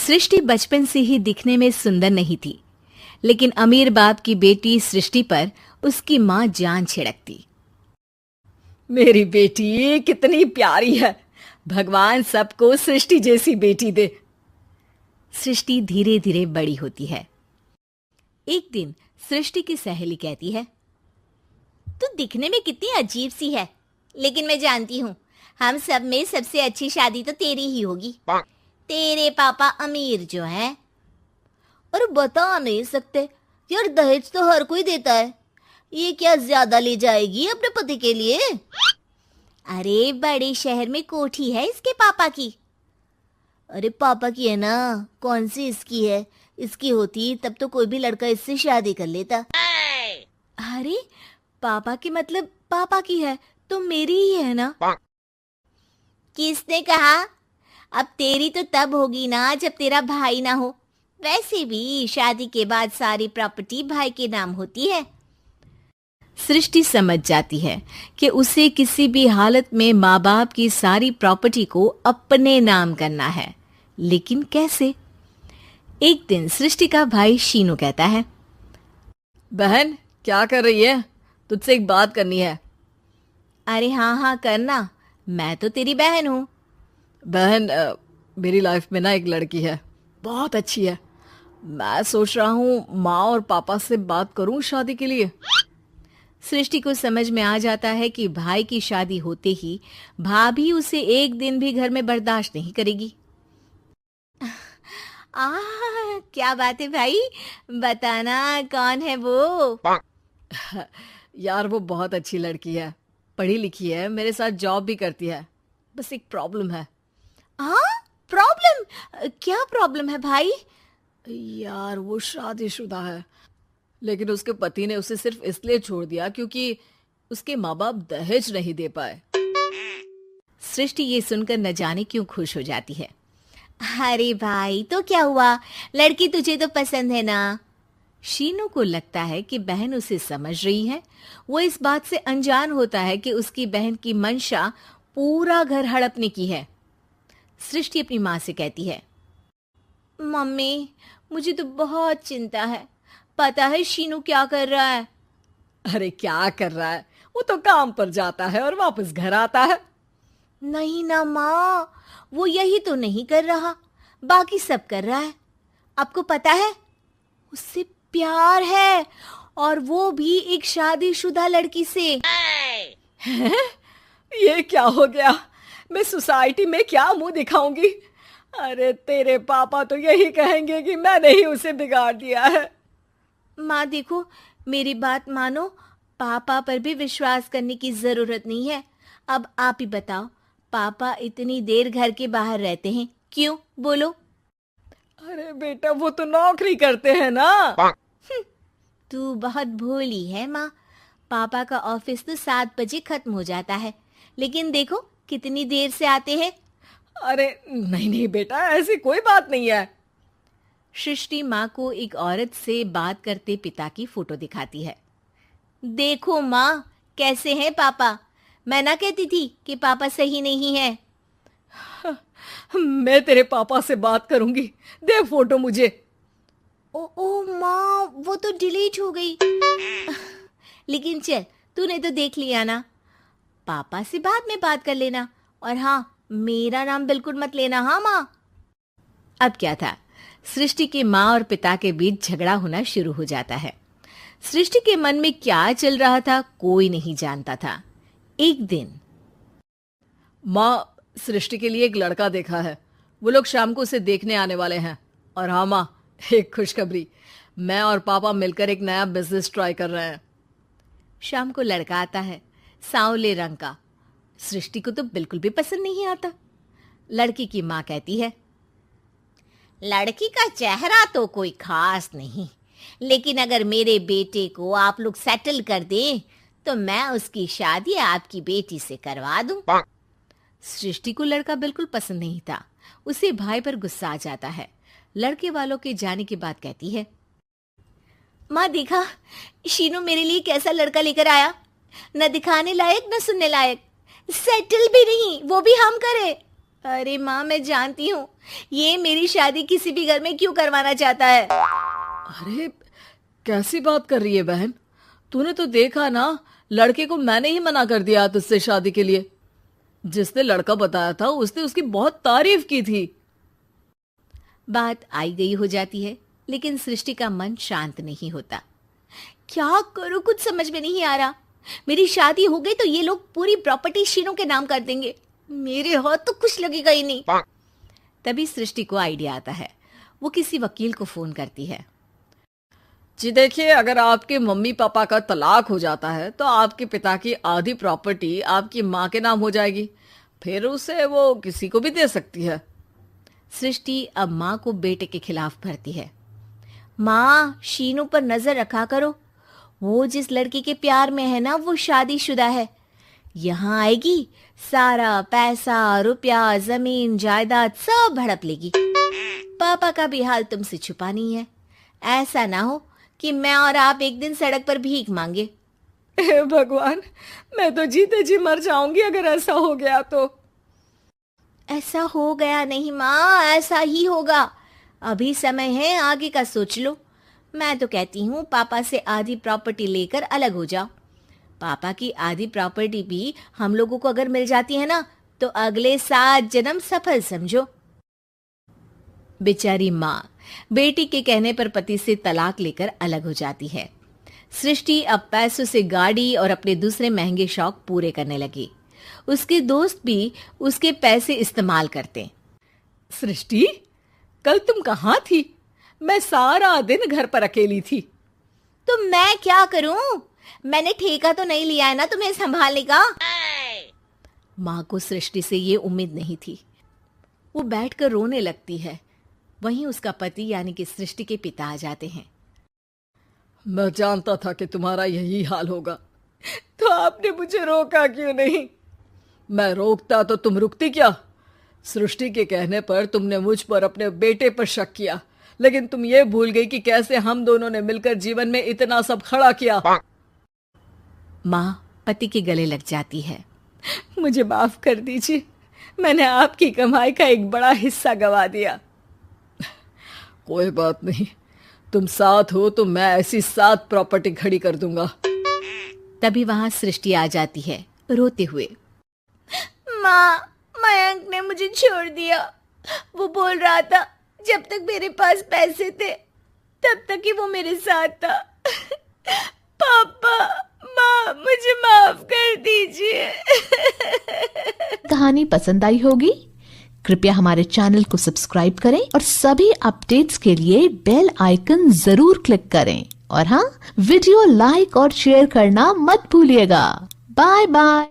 सृष्टि बचपन से ही दिखने में सुंदर नहीं थी, लेकिन अमीर बाप की बेटी सृष्टि पर उसकी माँ जान छिड़कती। मेरी बेटी कितनी प्यारी है, भगवान सबको सृष्टि जैसी बेटी दे। सृष्टि धीरे धीरे बड़ी होती है। एक दिन सृष्टि की सहेली कहती है, तू दिखने में कितनी अजीब सी है, लेकिन मैं जानती हूँ हम सब में सबसे अच्छी शादी तो तेरी ही होगी। तेरे पापा अमीर जो हैं। और बता नहीं सकते यार, दहेज तो हर कोई देता है, ये क्या ज्यादा ले जाएगी अपने पति के लिए? अरे बड़े शहर में कोठी है इसके पापा की। अरे पापा की है ना, कौन सी इसकी है? इसकी होती तब तो कोई भी लड़का इससे शादी कर लेता। अरे पापा की मतलब पापा की है तो मेरी ही है ना? किसने कहा? अब तेरी तो तब होगी ना जब तेरा भाई ना हो। वैसे भी शादी के बाद सारी प्रॉपर्टी भाई के नाम होती है। सृष्टि समझ जाती है कि उसे किसी भी हालत में माँ बाप की सारी प्रॉपर्टी को अपने नाम करना है, लेकिन कैसे? एक दिन सृष्टि का भाई शीनू कहता है, बहन क्या कर रही है? तुझसे एक बात करनी है। अरे हाँ हाँ करना, मैं तो तेरी बहन हूँ। बहन मेरी लाइफ में ना एक लड़की है, बहुत अच्छी है। मैं सोच रहा हूँ माँ और पापा से बात करूँ शादी के लिए। सृष्टि को समझ में आ जाता है कि भाई की शादी होते ही भाभी उसे एक दिन भी घर में बर्दाश्त नहीं करेगी। क्या बात है भाई, बताना कौन है वो? यार वो बहुत अच्छी लड़की है, पढ़ी लिखी है, मेरे साथ जॉब भी करती है। बस एक प्रॉब्लम है। प्रॉब्लम? क्या प्रॉब्लम है भाई? यार वो शादीशुदा है, लेकिन उसके पति ने उसे सिर्फ इसलिए छोड़ दिया क्योंकि उसके माँ बाप दहेज नहीं दे पाए। सृष्टि ये सुनकर न जाने क्यों खुश हो जाती है। अरे भाई तो क्या हुआ, लड़की तुझे तो पसंद है ना? शीनू को लगता है कि बहन उसे समझ रही है। वो इस बात से अनजान होता है कि उसकी बहन की मंशा पूरा घर हड़पने की है। सृष्टि अपनी माँ से कहती है, मम्मी मुझे तो बहुत चिंता है। पता है शीनू क्या कर रहा है? अरे क्या कर रहा है? वो तो काम पर जाता है और वापस घर आता है। नहीं ना माँ, वो यही तो नहीं कर रहा, बाकी सब कर रहा है। आपको पता है उससे प्यार है, और वो भी एक शादीशुदा लड़की से। ये क्या हो गया? मैं सोसाइटी में क्या मुंह दिखाऊंगी? अरे तेरे पापा तो यही कहेंगे कि मैंने ही उसे बिगाड़ दिया है। माँ देखो, मेरी बात मानो, पापा पर भी विश्वास करने की जरूरत नहीं है। अब आप ही बताओ, पापा इतनी देर घर के बाहर रहते हैं क्यों? बोलो। अरे बेटा वो तो नौकरी करते हैं ना। तू बहुत भोली है माँ। पापा का ऑफिस तो 7 बजे खत्म हो जाता है, लेकिन देखो कितनी देर से आते हैं। अरे नहीं नहीं बेटा, ऐसी कोई बात नहीं है। सृष्टि माँ को एक औरत से बात करते पिता की फोटो दिखाती है। देखो माँ कैसे हैं पापा, मैं ना कहती थी कि पापा सही नहीं है। मैं तेरे पापा से बात करूंगी, दे फोटो मुझे। ओ माँ, वो तो डिलीट हो गई। लेकिन चल, तूने तो देख लिया ना। पापा से बाद में बात कर लेना, और हाँ मेरा नाम बिल्कुल मत लेना। हाँ माँ। अब क्या था, सृष्टि के माँ और पिता के बीच झगड़ा होना शुरू हो जाता है। सृष्टि के मन में क्या चल रहा था कोई नहीं जानता था। एक दिन, माँ सृष्टि के लिए एक लड़का देखा है, वो लोग शाम को उसे देखने आने वाले हैं। और हाँ माँ, एक खुशखबरी, मैं और पापा मिलकर एक नया बिजनेस ट्राई कर रहे हैं। शाम को लड़का आता है, सांवले रंग का। सृष्टि को तो बिल्कुल भी पसंद नहीं आता। लड़की की माँ कहती है, लड़की का चेहरा तो कोई खास नहीं, लेकिन अगर मेरे बेटे को आप लोग सेटल कर दें तो मैं उसकी शादी आपकी बेटी से करवा दूं। सृष्टि को लड़का बिल्कुल पसंद नहीं था। उसे भाई पर गुस्सा आ जाता है। लड़के वालों के जाने के बाद कहती है, माँ देखा शीनू मेरे लिए कैसा लड़का लेकर आया, न दिखाने लायक न सुनने लायक, सेटल भी नहीं, वो भी हम करे। अरे माँ, मैं जानती हूँ ये मेरी शादी किसी भी घर में क्यों करवाना चाहता है। अरे कैसी बात कर रही है बहन, तूने तो देखा ना, लड़के को मैंने ही मना कर दिया तुझसे शादी के लिए। जिसने लड़का बताया था उसने उसकी बहुत तारीफ की थी। बात आई गई हो जाती है, लेकिन सृष्टि का मन शांत नहीं होता। क्या करूँ, कुछ समझ में नहीं आ रहा। मेरी शादी हो गई तो ये लोग पूरी प्रॉपर्टी शीनू के नाम कर देंगे, मेरे हाथ तो कुछ लगेगा ही नहीं। तभी सृष्टि को आइडिया आता है। वो किसी वकील को फोन करती है। जी देखिए, अगर आपके मम्मी पापा का तलाक हो जाता है तो आपके पिता की आधी प्रॉपर्टी आपकी माँ के नाम हो जाएगी, फिर उसे वो किसी को भी दे सकती है। सृष्टि अब माँ को बेटे के खिलाफ भरती है। माँ, शीनू पर नजर रखा करो, वो जिस लड़की के प्यार में है ना वो शादीशुदा है। यहाँ आएगी, सारा पैसा, रुपया, जमीन, जायदाद सब हड़प लेगी। पापा का भी हाल तुमसे छुपा नहीं है। ऐसा ना हो कि मैं और आप एक दिन सड़क पर भीख मांगे। हे भगवान, मैं तो जीते जी मर जाऊंगी अगर ऐसा हो गया तो। ऐसा हो गया नहीं माँ, ऐसा ही होगा। अभी समय है, आगे का सोच लो। मैं तो कहती हूँ पापा से आधी प्रॉपर्टी लेकर अलग हो जाओ। पापा की आधी प्रॉपर्टी भी हम लोगों को अगर मिल जाती है ना तो अगले 7 जन्म सफल समझो। बेचारी माँ बेटी के कहने पर पति से तलाक लेकर अलग हो जाती है। सृष्टि अब पैसों से गाड़ी और अपने दूसरे महंगे शौक पूरे करने लगी। उसके दोस्त भी उसके पैसे इस्तेमाल करते। सृष्टि, कल तुम कहाँ थी? मैं सारा दिन घर पर अकेली थी। तो मैं क्या करूं? मैंने ठेका तो नहीं लिया है ना तुम्हें संभालने का। माँ को सृष्टि से ये उम्मीद नहीं थी। वो बैठकर रोने लगती है। वहीं उसका पति यानी कि सृष्टि के पिता आ जाते हैं। मैं जानता था कि तुम्हारा यही हाल होगा, तो आपने मुझे रोका क्यों नहीं? मैं रोकता तो तुम रुकती क्या? सृष्टि के कहने पर तुमने मुझ पर अपने बेटे पर शक किया, लेकिन तुम ये भूल गई कि कैसे हम दोनों ने मिलकर जीवन में इतना सब खड़ा किया। माँ पति के गले लग जाती है। मुझे माफ कर दीजिए, मैंने आपकी कमाई का एक बड़ा हिस्सा गवा दिया। कोई बात नहीं, तुम साथ हो तो मैं ऐसी 7 प्रॉपर्टी खड़ी कर दूंगा। तभी वहां सृष्टि आ जाती है रोते हुए। माँ, मयंक ने मुझे छोड़ दिया। वो बोल रहा था जब तक मेरे पास पैसे थे तब तक ही वो मेरे साथ था। पापा, माँ, मुझे माफ कर दीजिए। कहानी पसंद आई होगी? कृपया हमारे चैनल को सब्सक्राइब करें और सभी अपडेट्स के लिए बेल आइकन जरूर क्लिक करें। और हाँ, वीडियो लाइक और शेयर करना मत भूलिएगा। Bye bye.